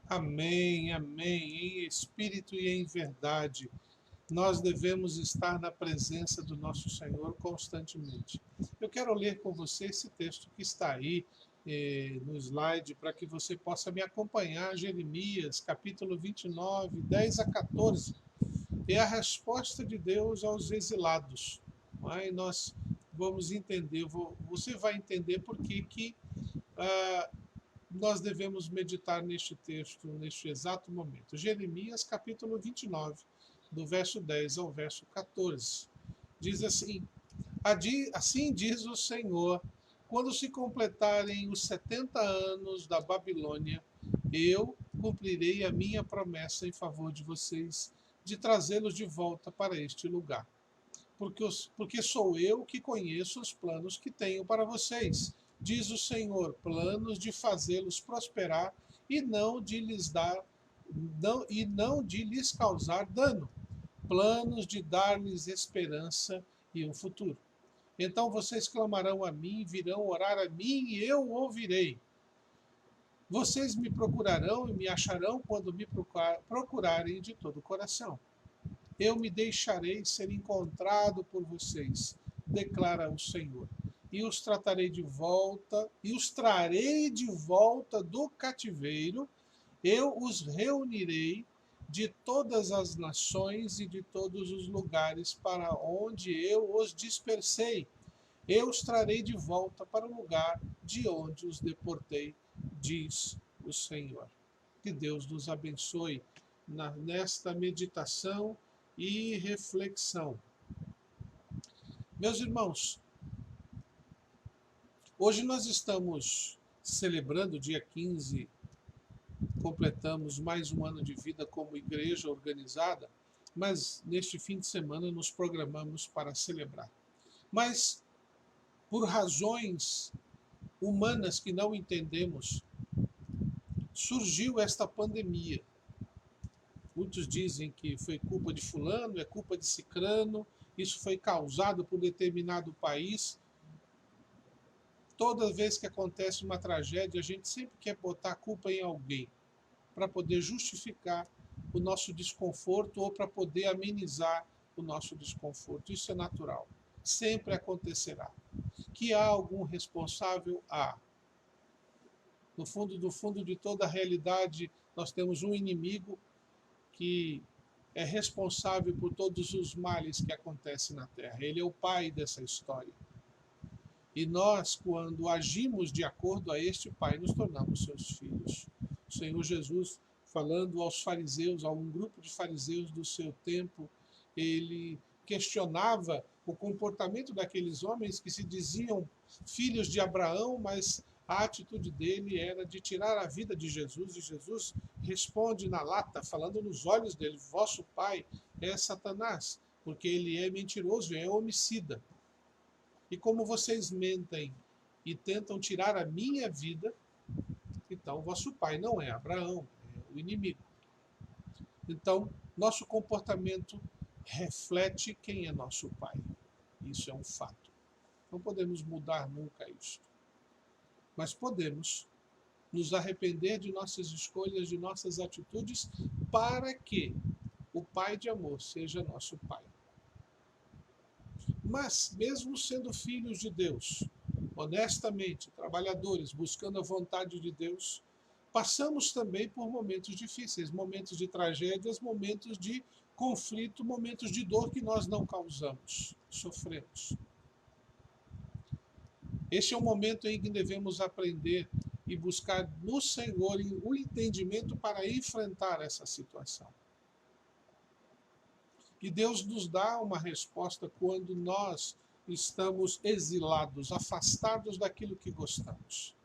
Amém, amém. Em espírito e em verdade, nós devemos estar na presença do nosso Senhor constantemente. Eu quero ler com você esse texto que está aí no slide, para que você possa me acompanhar. Jeremias, capítulo 29, 10 a 14. É a resposta de Deus aos exilados. Aí nós vamos entender, você vai entender por que ah, nós devemos meditar neste texto, neste exato momento. Jeremias, capítulo 29, do verso 10 ao verso 14. Diz assim: Assim diz o Senhor, quando se completarem os 70 anos da Babilônia, eu cumprirei a minha promessa em favor de vocês, de trazê-los de volta para este lugar. Porque sou eu que conheço os planos que tenho para vocês, diz o Senhor, planos de fazê-los prosperar e não de lhes dar não de lhes causar dano, planos de dar-lhes esperança e um futuro. Então vocês clamarão a mim, virão orar a mim e eu ouvirei. Vocês me procurarão e me acharão quando me procurarem de todo o coração. Eu me deixarei ser encontrado por vocês, declara o Senhor. E os tratarei de volta, e os trarei de volta do cativeiro, eu os reunirei de todas as nações e de todos os lugares para onde eu os dispersei. Eu os trarei de volta para o lugar de onde os deportei, diz o Senhor. Que Deus nos abençoe nesta meditação e reflexão. Meus irmãos, hoje nós estamos celebrando, dia 15, completamos mais um ano de vida como igreja organizada, mas neste fim de semana nos programamos para celebrar. Mas, por razões humanas que não entendemos, surgiu esta pandemia. Muitos dizem que foi culpa de fulano, é culpa de cicrano, isso foi causado por determinado país. Toda vez que acontece uma tragédia, a gente sempre quer botar a culpa em alguém, para poder justificar o nosso desconforto ou para poder amenizar o nosso desconforto. Isso é natural. Sempre acontecerá. Que há algum responsável? Há. No fundo do fundo de toda a realidade, nós temos um inimigo que é responsável por todos os males que acontecem na Terra. Ele é o pai dessa história. E nós, quando agimos de acordo a este pai, nos tornamos seus filhos. O Senhor Jesus, falando aos fariseus, a um grupo de fariseus do seu tempo, ele questionava o comportamento daqueles homens que se diziam filhos de Abraão, mas a atitude dele era de tirar a vida de Jesus, e Jesus responde na lata, falando nos olhos dele: vosso pai é Satanás, porque ele é mentiroso, é homicida. E como vocês mentem e tentam tirar a minha vida, então vosso pai não é Abraão, é o inimigo. Então, nosso comportamento reflete quem é nosso pai. Isso é um fato. Não podemos mudar nunca isso. Mas podemos nos arrepender de nossas escolhas, de nossas atitudes, para que o Pai de amor seja nosso Pai. Mas, mesmo sendo filhos de Deus, honestamente, trabalhadores, buscando a vontade de Deus, passamos também por momentos difíceis, momentos de tragédias, momentos de conflito, momentos de dor que nós não causamos, sofremos. Este é o momento em que devemos aprender e buscar no Senhor o entendimento para enfrentar essa situação. E Deus nos dá uma resposta quando nós estamos exilados, afastados daquilo que gostamos.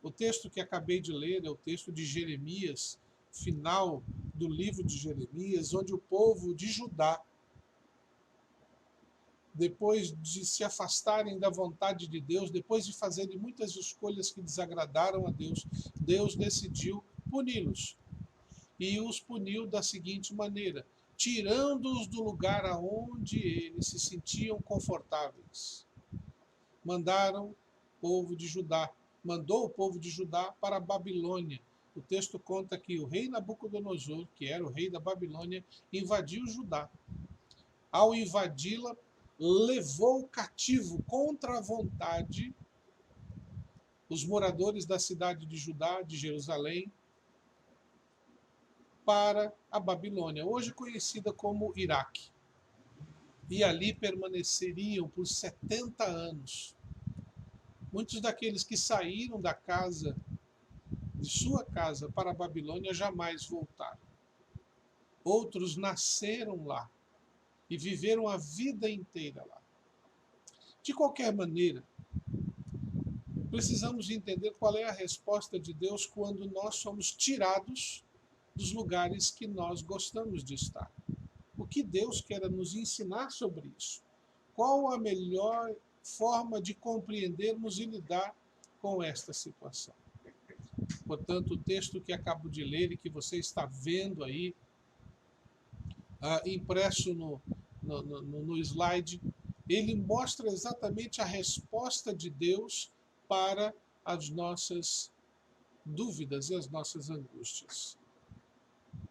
O texto que acabei de ler é o texto de Jeremias, final do livro de Jeremias, onde o povo de Judá, depois de se afastarem da vontade de Deus, depois de fazerem muitas escolhas que desagradaram a Deus, Deus decidiu puni-los. E os puniu da seguinte maneira: tirando-os do lugar aonde eles se sentiam confortáveis. Mandaram o povo de Judá, mandou o povo de Judá para a Babilônia, O texto conta que o rei Nabucodonosor, que era o rei da Babilônia, invadiu Judá. Ao invadi-la, levou cativo contra a vontade os moradores da cidade de Judá, de Jerusalém, para a Babilônia, hoje conhecida como Iraque. E ali permaneceriam por 70 anos. Muitos daqueles que saíram da casa, de sua casa, para a Babilônia jamais voltaram. Outros nasceram lá e viveram a vida inteira lá. De qualquer maneira, precisamos entender qual é a resposta de Deus quando nós somos tirados dos lugares que nós gostamos de estar. O que Deus quer nos ensinar sobre isso? Qual a melhor forma de compreendermos e lidar com esta situação? Portanto, o texto que acabo de ler e que você está vendo aí, impresso no slide, ele mostra exatamente a resposta de Deus para as nossas dúvidas e as nossas angústias.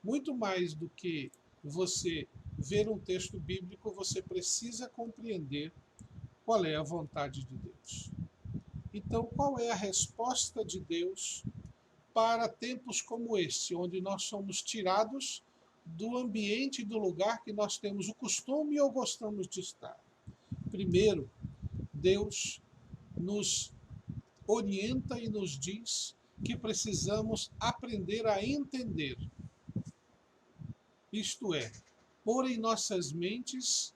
Muito mais do que você ver um texto bíblico, você precisa compreender qual é a vontade de Deus. Então, qual é a resposta de Deus para tempos como este, onde nós somos tirados do ambiente e do lugar que nós temos o costume ou gostamos de estar? Primeiro, Deus nos orienta e nos diz que precisamos aprender a entender. Isto é, pôr em nossas mentes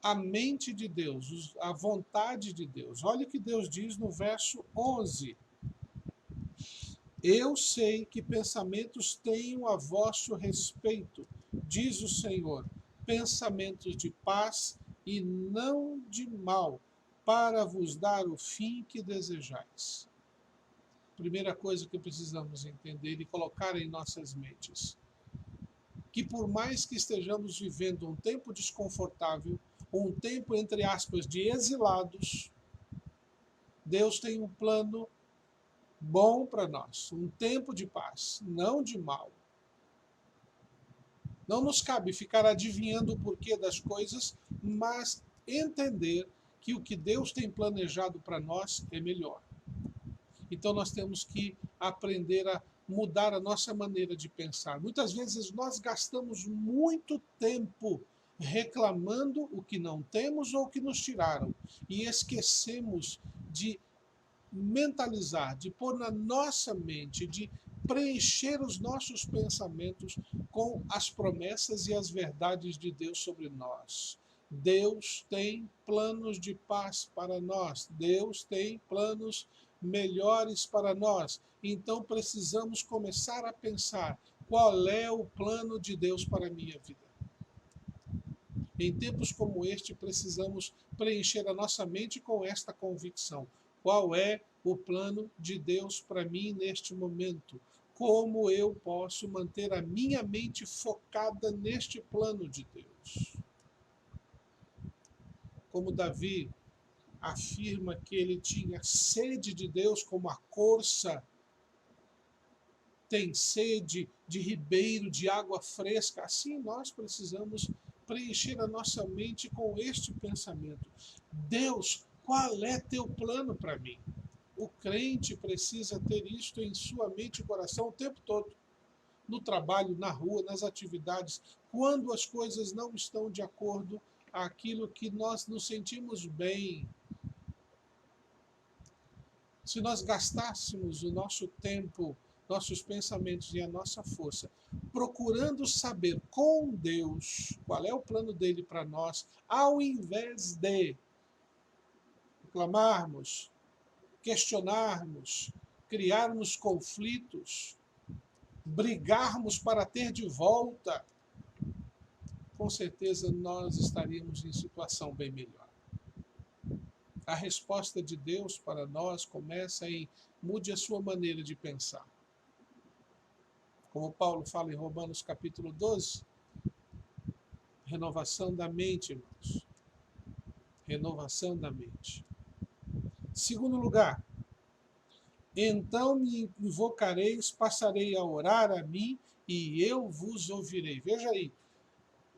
a mente de Deus, a vontade de Deus. Olha o que Deus diz no verso 11. Eu sei que pensamentos tenho a vosso respeito, diz o Senhor, pensamentos de paz e não de mal, para vos dar o fim que desejais. Primeira coisa que precisamos entender e colocar em nossas mentes, que por mais que estejamos vivendo um tempo desconfortável, um tempo, entre aspas, de exilados, Deus tem um plano bom para nós, um tempo de paz, não de mal. Não nos cabe ficar adivinhando o porquê das coisas, mas entender que o que Deus tem planejado para nós é melhor. Então nós temos que aprender a mudar a nossa maneira de pensar. Muitas vezes nós gastamos muito tempo reclamando o que não temos ou o que nos tiraram e esquecemos de mentalizar, de pôr na nossa mente, de preencher os nossos pensamentos com as promessas e as verdades de Deus sobre nós. Deus tem planos de paz para nós. Deus tem planos melhores para nós. Então precisamos começar a pensar qual é o plano de Deus para a minha vida. Em tempos como este, precisamos preencher a nossa mente com esta convicção. Qual é o plano de Deus para mim neste momento? Como eu posso manter a minha mente focada neste plano de Deus? Como Davi afirma que ele tinha sede de Deus como a corça tem sede de ribeiro, de água fresca, assim nós precisamos preencher a nossa mente com este pensamento. Deus, qual é teu plano para mim? O crente precisa ter isto em sua mente e coração o tempo todo. No trabalho, na rua, nas atividades, quando as coisas não estão de acordo àquilo que nós nos sentimos bem. Se nós gastássemos o nosso tempo, nossos pensamentos e a nossa força procurando saber com Deus qual é o plano dele para nós, ao invés de reclamarmos, questionarmos, criarmos conflitos, brigarmos para ter de volta, com certeza nós estaríamos em situação bem melhor. A resposta de Deus para nós começa em mude a sua maneira de pensar. Como Paulo fala em Romanos capítulo 12, renovação da mente, irmãos. Renovação da mente. Segundo lugar, Então me invocareis, passarei a orar a mim, e eu vos ouvirei. Veja aí,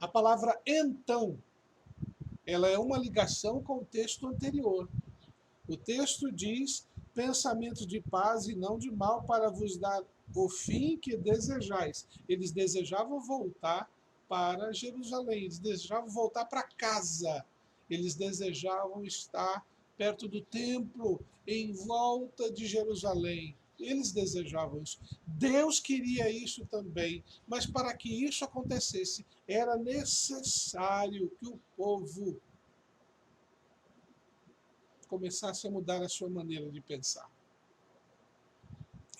a palavra então, ela é uma ligação com o texto anterior. O texto diz: pensamento de paz e não de mal, para vos dar o fim que desejais. Eles desejavam voltar para Jerusalém, eles desejavam voltar para casa, eles desejavam estar perto do templo, em volta de Jerusalém. Eles desejavam isso. Deus queria isso também, mas para que isso acontecesse, era necessário que o povo começasse a mudar a sua maneira de pensar.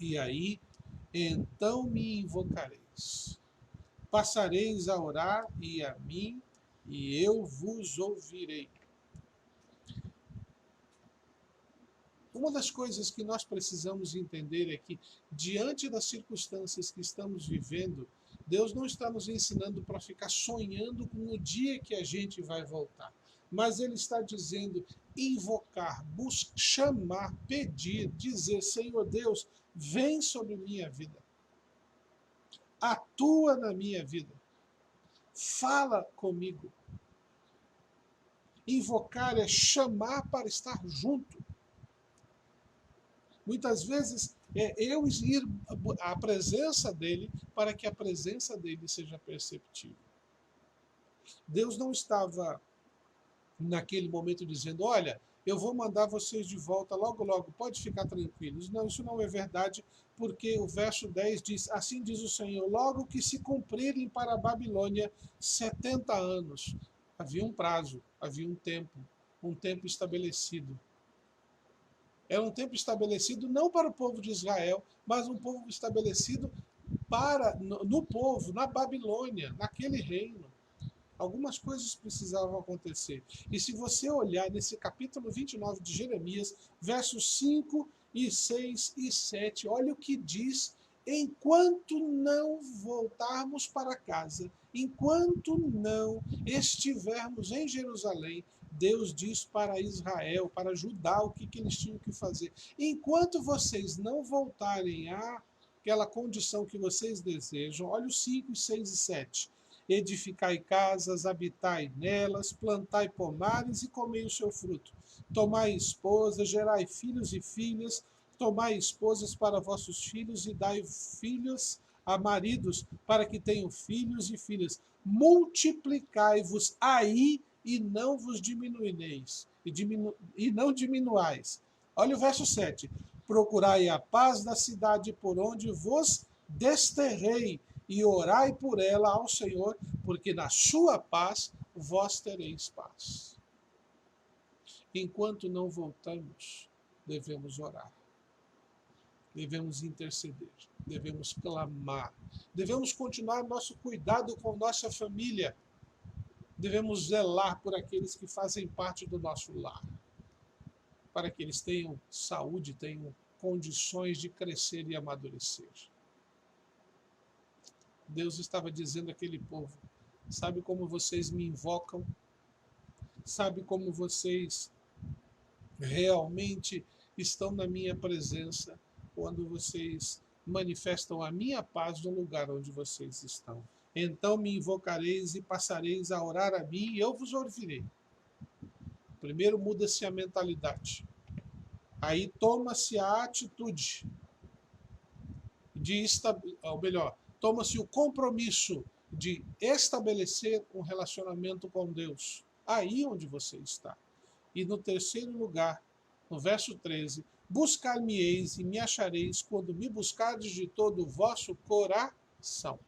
E aí, então me invocareis. Passareis a orar e a mim, e eu vos ouvirei. Uma das coisas que nós precisamos entender é que, diante das circunstâncias que estamos vivendo, Deus não está nos ensinando para ficar sonhando com o dia que a gente vai voltar. Mas Ele está dizendo invocar, buscar, chamar, pedir, dizer: Senhor Deus, vem sobre minha vida. Atua na minha vida. Fala comigo. Invocar é chamar para estar junto. Muitas vezes é eu ir à presença dele para que a presença dele seja perceptível. Deus não estava naquele momento dizendo: olha, eu vou mandar vocês de volta logo, logo, pode ficar tranquilos. Não, isso não é verdade, porque o verso 10 diz: assim diz o Senhor, logo que se cumprirem para a Babilônia 70 anos. Havia um prazo, havia um tempo estabelecido. Era um tempo estabelecido não para o povo de Israel, mas um povo estabelecido para no povo, na Babilônia, naquele reino. Algumas coisas precisavam acontecer. E se você olhar nesse capítulo 29 de Jeremias, versos 5 e 6 e 7, olha o que diz: enquanto não voltarmos para casa, enquanto não estivermos em Jerusalém, Deus diz para Israel, para Judá, o que eles tinham que fazer. Enquanto vocês não voltarem àquela condição que vocês desejam, olha os 5, 6 e 7. Edificai casas, habitai nelas, plantai pomares e comei o seu fruto. Tomai esposas, gerai filhos e filhas, tomai esposas para vossos filhos e dai filhos a maridos, para que tenham filhos e filhas. Multiplicai-vos aí e não vos diminuireis, e não diminuais. Olha o verso 7. Procurai a paz da cidade por onde vos desterrei, e orai por ela ao Senhor, porque na sua paz vós tereis paz. Enquanto não voltamos, devemos orar, devemos interceder, devemos clamar, devemos continuar nosso cuidado com nossa família, devemos zelar por aqueles que fazem parte do nosso lar, para que eles tenham saúde, tenham condições de crescer e amadurecer. Deus estava dizendo àquele povo: sabe como vocês me invocam? Sabe como vocês realmente estão na minha presença quando vocês manifestam a minha paz no lugar onde vocês estão. Então me invocareis e passareis a orar a mim e eu vos ouvirei. Primeiro muda-se a mentalidade. Aí toma-se a atitude de ou melhor, toma-se o compromisso de estabelecer um relacionamento com Deus. Aí onde você está. E no terceiro lugar, no verso 13, buscar-me-eis e me achareis quando me buscardes de todo o vosso coração.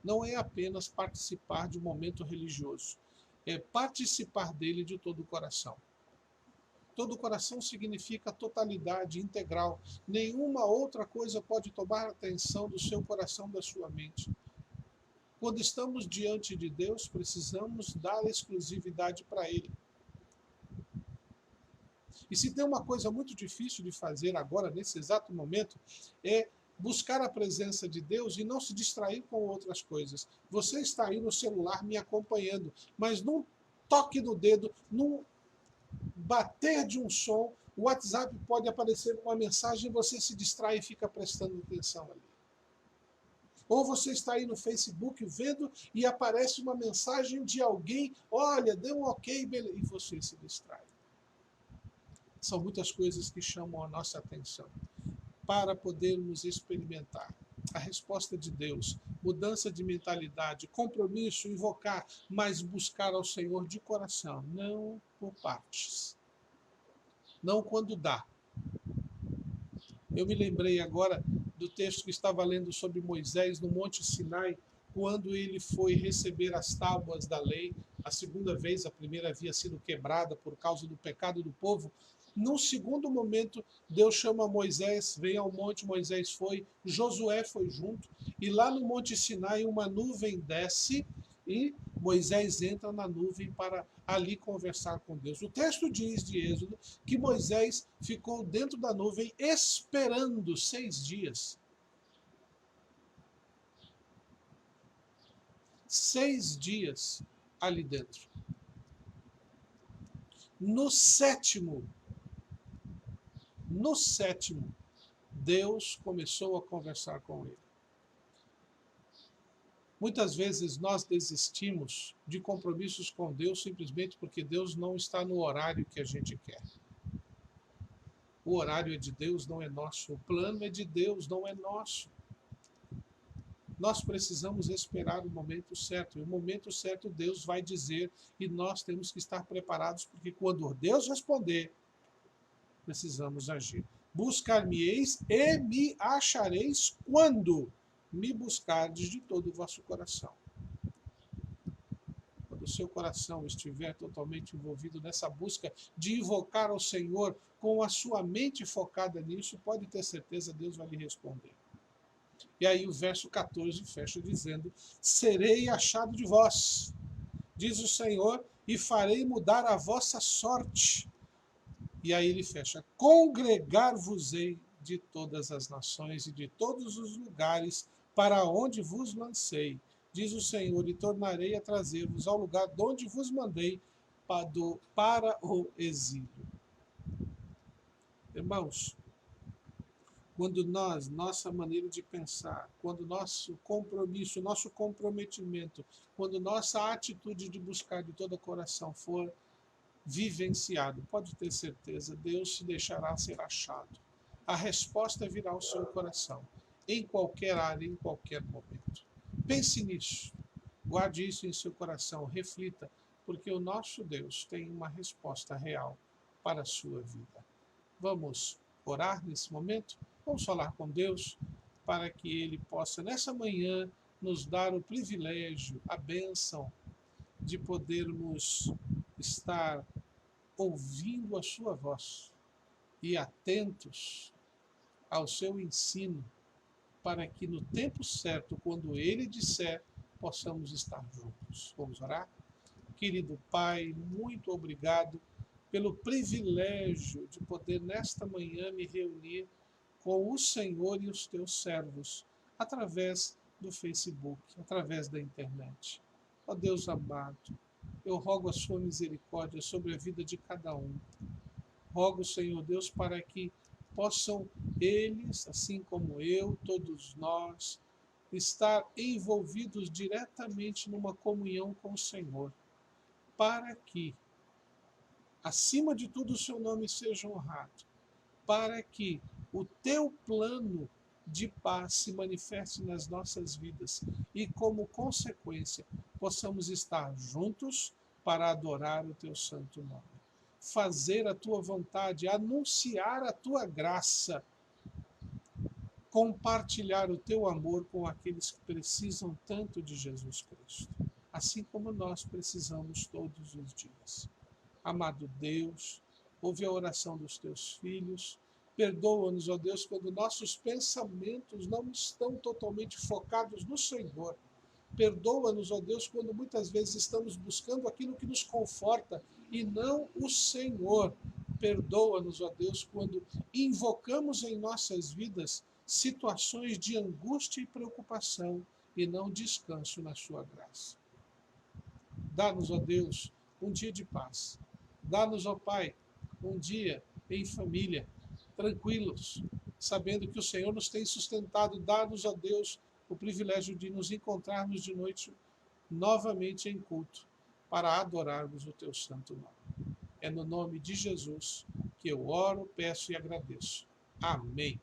Não é apenas participar de um momento religioso, é participar dele de todo o coração. Todo o coração significa totalidade, integral. Nenhuma outra coisa pode tomar a atenção do seu coração, da sua mente. Quando estamos diante de Deus, precisamos dar exclusividade para Ele. E se tem uma coisa muito difícil de fazer agora, nesse exato momento, é buscar a presença de Deus e não se distrair com outras coisas. Você está aí no celular me acompanhando, mas num toque no dedo, num bater de um som, O WhatsApp pode aparecer uma mensagem e você se distrai e fica prestando atenção ali. Ou você está aí no Facebook vendo e aparece uma mensagem de alguém, olha, deu um ok, beleza, e você se distrai. São muitas coisas que chamam a nossa atenção para podermos experimentar a resposta de Deus, mudança de mentalidade, compromisso, invocar, mas buscar ao Senhor de coração, não por partes, não quando dá. Eu me lembrei agora do texto que estava lendo sobre Moisés no Monte Sinai, quando ele foi receber as tábuas da lei, a segunda vez, a primeira havia sido quebrada por causa do pecado do povo. Num segundo momento, Deus chama Moisés, vem ao monte, Moisés foi, Josué foi junto, e lá no Monte Sinai uma nuvem desce e Moisés entra na nuvem para ali conversar com Deus. O texto diz de Êxodo que Moisés ficou dentro da nuvem esperando 6 dias. 6 dias ali dentro. No sétimo, Deus começou a conversar com ele. Muitas vezes nós desistimos de compromissos com Deus simplesmente porque Deus não está no horário que a gente quer. O horário é de Deus, não é nosso. O plano é de Deus, não é nosso. Nós precisamos esperar o momento certo. E o momento certo Deus vai dizer e nós temos que estar preparados, porque quando Deus responder, precisamos agir. Buscar-me-eis e me achareis quando me buscardes de todo o vosso coração. Quando o seu coração estiver totalmente envolvido nessa busca de invocar ao Senhor com a sua mente focada nisso, pode ter certeza Deus vai lhe responder. E aí o verso 14 fecha dizendo: serei achado de vós, diz o Senhor, e farei mudar a vossa sorte. E aí ele fecha: congregar-vos-ei de todas as nações e de todos os lugares para onde vos lancei, diz o Senhor, e tornarei a trazer-vos ao lugar de onde vos mandei para o exílio. Irmãos, quando nossa maneira de pensar, quando nosso compromisso, nosso comprometimento, quando nossa atitude de buscar de todo o coração for vivenciado, pode ter certeza, Deus se deixará ser achado. A resposta virá ao seu coração, em qualquer área, em qualquer momento. Pense nisso, guarde isso em seu coração, reflita, porque o nosso Deus tem uma resposta real para a sua vida. Vamos orar nesse momento? Vamos falar com Deus para que Ele possa, nessa manhã, nos dar o privilégio, a bênção de podermos estar ouvindo a sua voz e atentos ao seu ensino, para que no tempo certo, quando Ele disser, possamos estar juntos. Vamos orar? Querido Pai, muito obrigado pelo privilégio de poder nesta manhã me reunir com o Senhor e os teus servos, através do Facebook, através da internet. Ó Deus amado, eu rogo a sua misericórdia sobre a vida de cada um. Rogo, Senhor Deus, para que possam eles, assim como eu, todos nós, estar envolvidos diretamente numa comunhão com o Senhor, para que, acima de tudo, o seu nome seja honrado, para que o teu plano de paz se manifeste nas nossas vidas e, como consequência, possamos estar juntos para adorar o teu santo nome, fazer a tua vontade, anunciar a tua graça, compartilhar o teu amor com aqueles que precisam tanto de Jesus Cristo, assim como nós precisamos todos os dias. Amado Deus, ouve a oração dos teus filhos, perdoa-nos, ó Deus, quando nossos pensamentos não estão totalmente focados no Senhor. Perdoa-nos, ó Deus, quando muitas vezes estamos buscando aquilo que nos conforta e não o Senhor. Perdoa-nos, ó Deus, quando invocamos em nossas vidas situações de angústia e preocupação e não descanso na sua graça. Dá-nos, ó Deus, um dia de paz. Dá-nos, ó Pai, um dia em família, tranquilos, sabendo que o Senhor nos tem sustentado, dá-nos a Deus o privilégio de nos encontrarmos de noite novamente em culto, para adorarmos o teu santo nome. É no nome de Jesus que eu oro, peço e agradeço. Amém.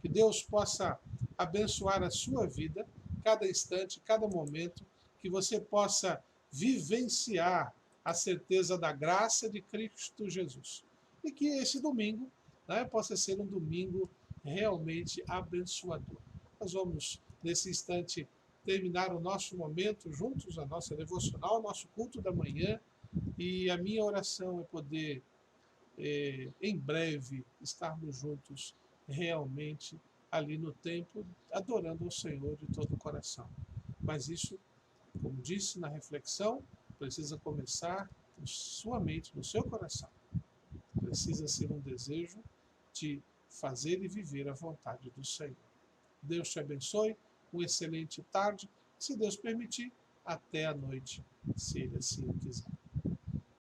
Que Deus possa abençoar a sua vida, cada instante, cada momento, que você possa vivenciar a certeza da graça de Cristo Jesus. E que esse domingo, né, possa ser um domingo realmente abençoador. Nós vamos, nesse instante, terminar o nosso momento juntos, a nossa devocional, o nosso culto da manhã, e a minha oração é poder, em breve, estarmos juntos realmente ali no templo, adorando ao Senhor de todo o coração. Mas isso, como disse na reflexão, precisa começar na sua mente, no seu coração. Precisa ser um desejo de fazer e viver a vontade do Senhor. Deus te abençoe, uma excelente tarde. Se Deus permitir, até a noite, se Ele assim o quiser.